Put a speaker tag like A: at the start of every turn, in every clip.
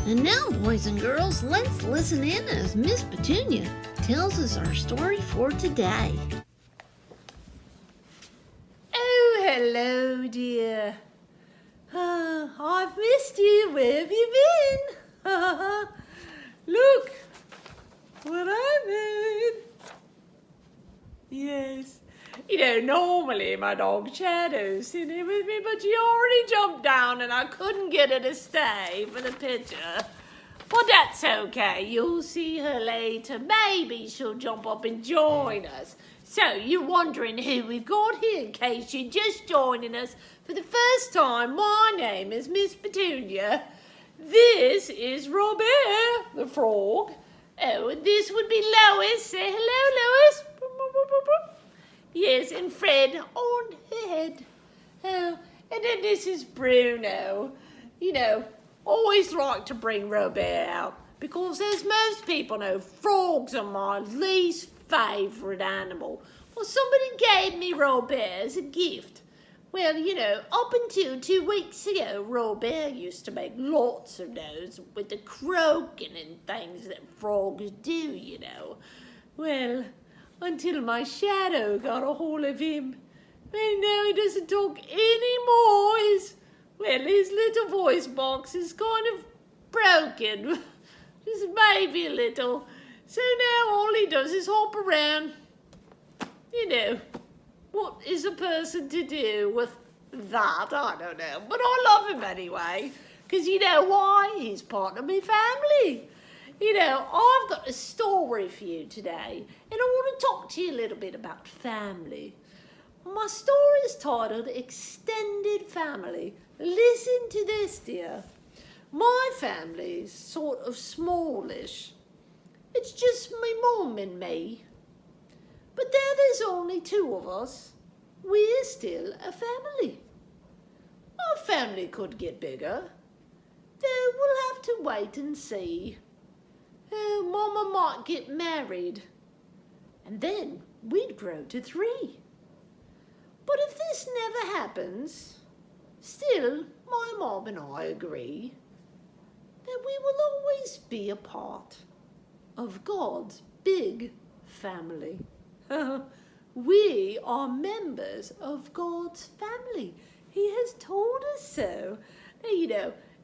A: And now, boys and girls, let's listen in as Miss Petunia tells us our story for today.
B: Oh, hello, dear. I've missed you. Where have you been? Look what I made. Yes. Normally my dog Shadow's sitting here with me, but she already jumped down and I couldn't get her to stay for the picture. Well, that's okay. You'll see her later. Maybe she'll jump up and join us. So, you're wondering who we've got here in case you're just joining us for the first time. My name is Miss Petunia. This is Robert, the frog. Oh, and this would be Lois. Say hello, Lois. Yes, and Fred on her head. Oh, and then this is Bruno. Always like to bring Robert out because, as most people know, frogs are my least favourite animal. Well, somebody gave me Robert as a gift. Well, up until 2 weeks ago, Robert used to make lots of those with the croaking and things that frogs do. Well, until my shadow got a hold of him. And now he doesn't talk anymore. His little voice box is kind of broken. Just maybe a little. So now all he does is hop around. What is a person to do with that? I don't know. But I love him anyway. Because you know why? He's part of my family. I've got a story for you today, and I want to talk to you a little bit about family. My story is titled Extended Family. Listen to this, dear. My family's sort of smallish. It's just my mum and me. But there's only 2 of us. We're still a family. Our family could get bigger, though we'll have to wait and see. Mama might get married, and then we'd grow to 3. But if this never happens, still my mom and I agree that we will always be a part of God's big family. We are members of God's family. He has told us so.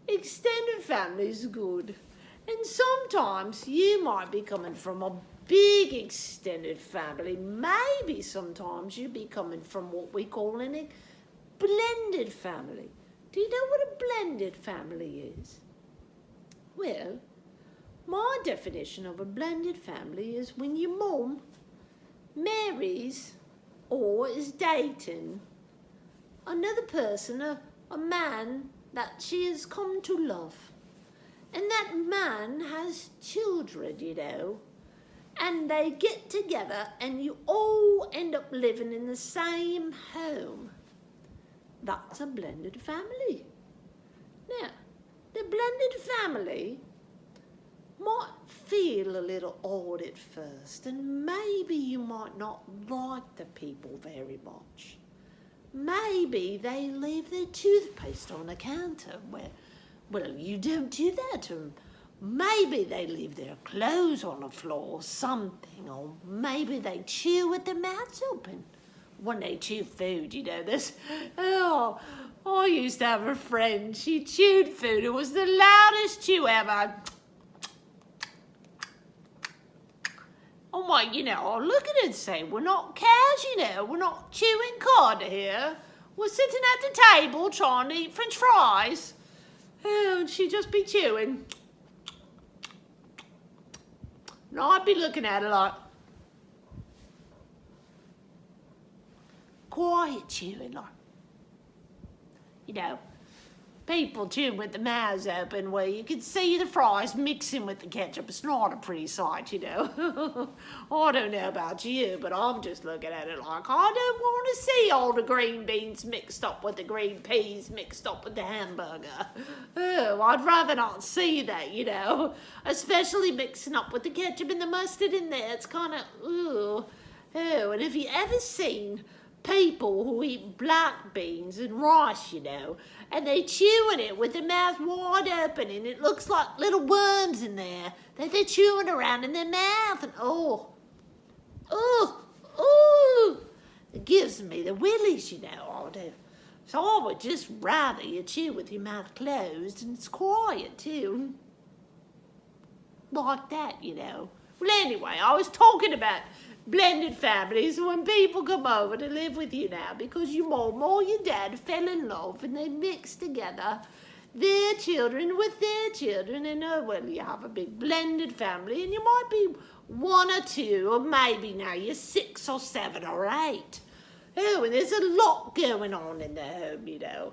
B: Extended family is good. And sometimes you might be coming from a big extended family. Maybe sometimes you'll be coming from what we call a blended family. Do you know what a blended family is? Well, my definition of a blended family is when your mum marries or is dating another person, a man that she has come to love. And that man has children, and they get together and you all end up living in the same home. That's a blended family. Now, the blended family might feel a little odd at first, and maybe you might not like the people very much. Maybe they leave their toothpaste on the counter well, you don't do that. Or maybe they leave their clothes on the floor or something. Or maybe they chew with their mouths open when they chew food. I used to have a friend. She chewed food. It was the loudest chew ever. Oh my, I'll look at it and say, we're not cows, we're not chewing cod here. We're sitting at the table trying to eat French fries. Oh, and she'd just be chewing. And I'd be looking at her like, quiet chewing, like, people chewing with their mouths open where you can see the fries mixing with the ketchup. It's not a pretty sight, I don't know about you, but I'm just looking at it like, I don't want to see all the green beans mixed up with the green peas mixed up with the hamburger. Oh, I'd rather not see that, especially mixing up with the ketchup and the mustard in there. It's kind of, ooh. Oh, and have you ever seen people who eat black beans and rice, and they chewing it with their mouth wide open, and it looks like little worms in there that they're chewing around in their mouth, and oh, it gives me the willies, I do. So I would just rather you chew with your mouth closed, and it's quiet too. Like that, Well, anyway, I was talking about blended families when people come over to live with you now because your mom or your dad fell in love and they mixed together their children with their children, and you have a big blended family, and you might be one or two, or maybe now you're 6 or 7 or 8. Oh, and there's a lot going on in the home,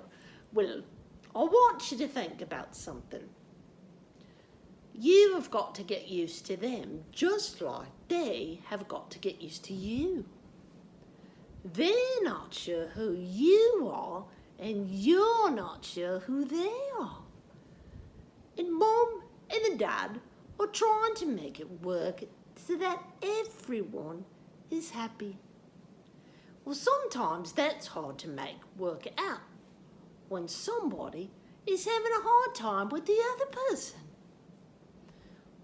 B: Well, I want you to think about something. You have got to get used to them just like they have got to get used to you. They're not sure who you are, and you're not sure who they are. And Mom and the Dad are trying to make it work so that everyone is happy. Well, sometimes that's hard to make work out when somebody is having a hard time with the other person.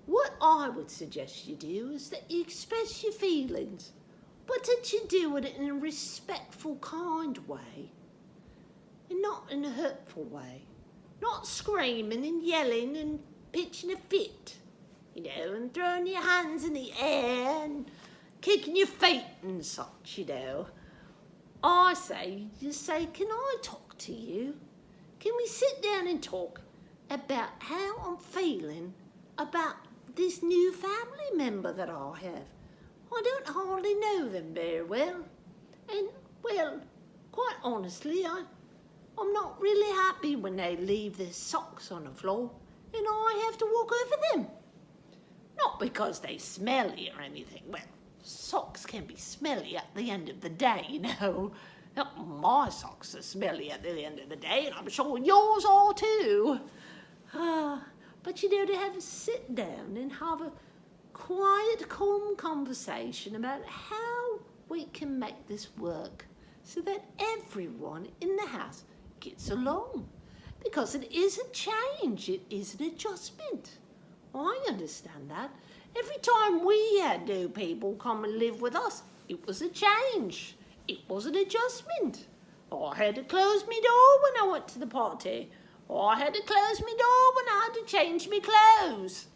B: What I would suggest you do is that you express your feelings, but that you do it in a respectful, kind way, and not in a hurtful way. Not screaming and yelling and pitching a fit, and throwing your hands in the air and kicking your feet and such, I say, can I talk to you? Can we sit down and talk about how I'm feeling about this new family member that I have? I don't hardly know them very well. And, quite honestly, I'm not really happy when they leave their socks on the floor and I have to walk over them. Not because they smelly or anything. Well, socks can be smelly at the end of the day, My socks are smelly at the end of the day, and I'm sure yours are too. But to have a sit down and have a quiet, calm conversation about how we can make this work so that everyone in the house gets along. Because it is a change, it is an adjustment. I understand that. Every time we had new people come and live with us, it was a change. It was an adjustment. I had to close my door when I went to the party. I had to close my door when I had to change my clothes.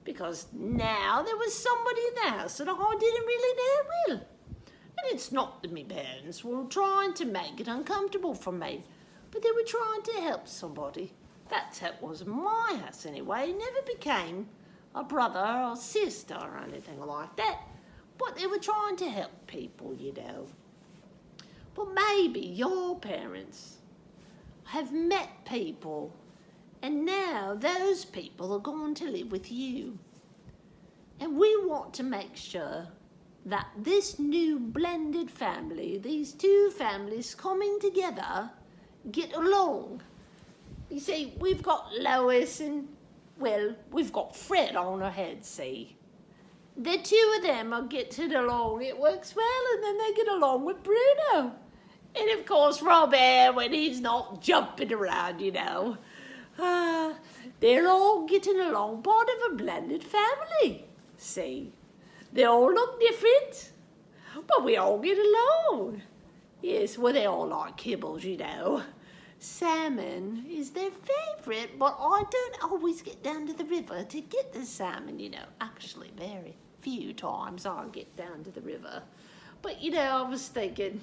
B: Because now there was somebody in the house that I didn't really know well. And it's not that my parents were trying to make it uncomfortable for me, but they were trying to help somebody. That's how it was in my house anyway. It never became a brother or sister or anything like that. But they were trying to help people, But maybe your parents have met people, and now those people are going to live with you. And we want to make sure that this new blended family, these two families coming together, get along. You see, we've got Lois and, we've got Fred on our head, see. The two of them are getting along, it works well, and then they get along with Bruno. And of course, Robert, when he's not jumping around, they're all getting along, part of a blended family. See, they all look different, but we all get along. Yes, they all like kibbles, Salmon is their favourite, but I don't always get down to the river to get the salmon, Actually, very few times I get down to the river. But, I was thinking,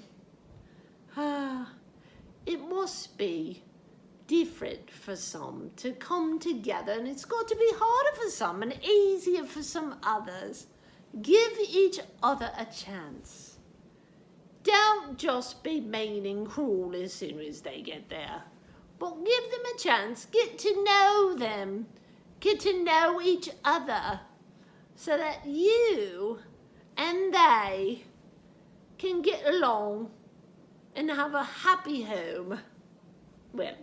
B: it must be different for some to come together, and it's got to be harder for some and easier for some others. Give each other a chance. Don't just be mean and cruel as soon as they get there, but give them a chance. Get to know them. Get to know each other so that you and they can get along and have a happy home. Well,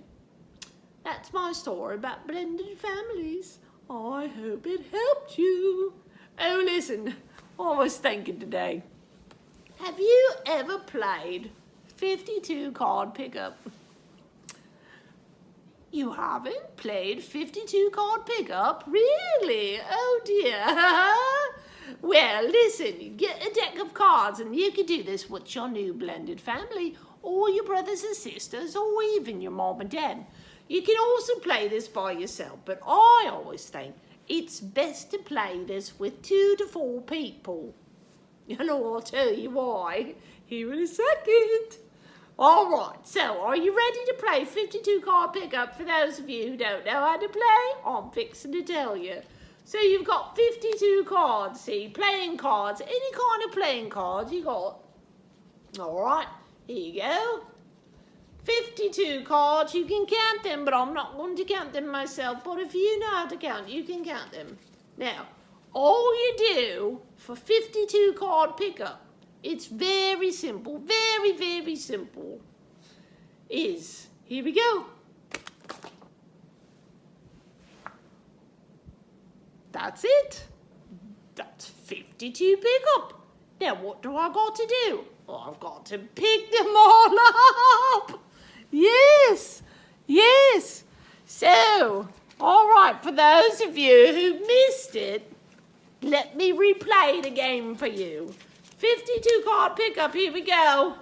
B: that's my story about blended families. I hope it helped you. Oh, listen, I was thinking today, have you ever played 52 card pickup. You haven't played 52 card pickup? Really? Oh dear. Well, listen, get a deck of cards and you can do this with your new blended family or your brothers and sisters or even your mom and dad. You can also play this by yourself, but I always think it's best to play this with 2 to 4 people. And I'll tell you why here in a second. All right, so are you ready to play 52 card pickup? For those of you who don't know how to play, I'm fixing to tell you. So you've got 52 cards, see, playing cards, any kind of playing cards you got. All right, here you go. 52 cards, you can count them, but I'm not going to count them myself. But if you know how to count, you can count them. Now, all you do for 52 card pickup, it's very simple, very, very simple, is, here we go. That's it. That's 52 pickup. Now, what do I got to do? Well, I've got to pick them all up. Yes, yes. So, all right, for those of you who missed it, let me replay the game for you. 52 card pickup, here we go.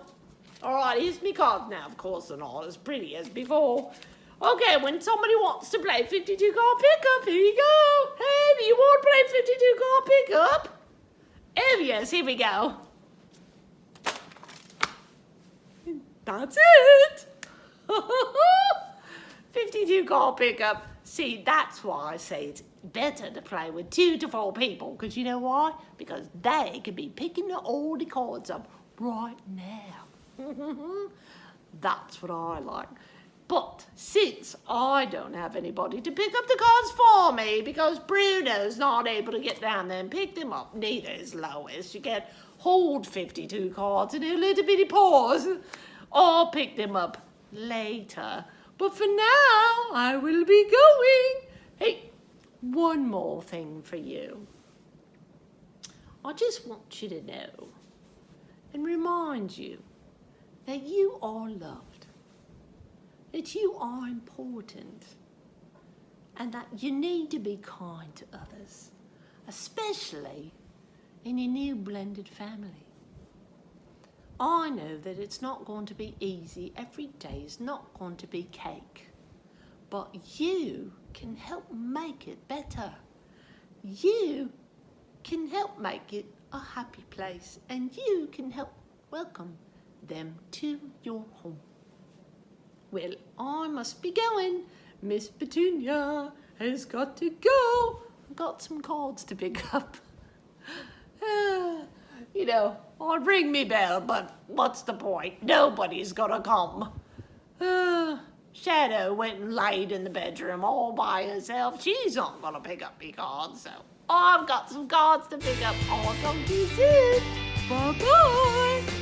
B: All right, here's my cards now. Of course, they're not as pretty as before. Okay, when somebody wants to play 52 card pickup, here you go. Hey, do you want to play 52 card pickup? Oh, yes, here we go. That's it. 52 card pickup. See, that's why I say it's better to play with 2 to 4 people. Because you know why? Because they can be picking all the cards up right now. That's what I like. But since I don't have anybody to pick up the cards for me, because Bruno's not able to get down there and pick them up, neither is Lois. You can't hold 52 cards in her little bitty paws. I'll pick them up later. But for now, I will be going. Hey, one more thing for you. I just want you to know and remind you that you are loved, that you are important, and that you need to be kind to others, especially in your new blended family. I know that it's not going to be easy. Every day is not going to be cake. But you can help make it better. You can help make it a happy place. And you can help welcome them to your home. Well, I must be going. Miss Petunia has got to go. I've got some cards to pick up. You know, I'll ring me bell, but what's the point? Nobody's gonna come. Shadow went and laid in the bedroom all by herself. She's not gonna pick up me cards, so I've got some cards to pick up. I'll come to you soon. Bye-bye.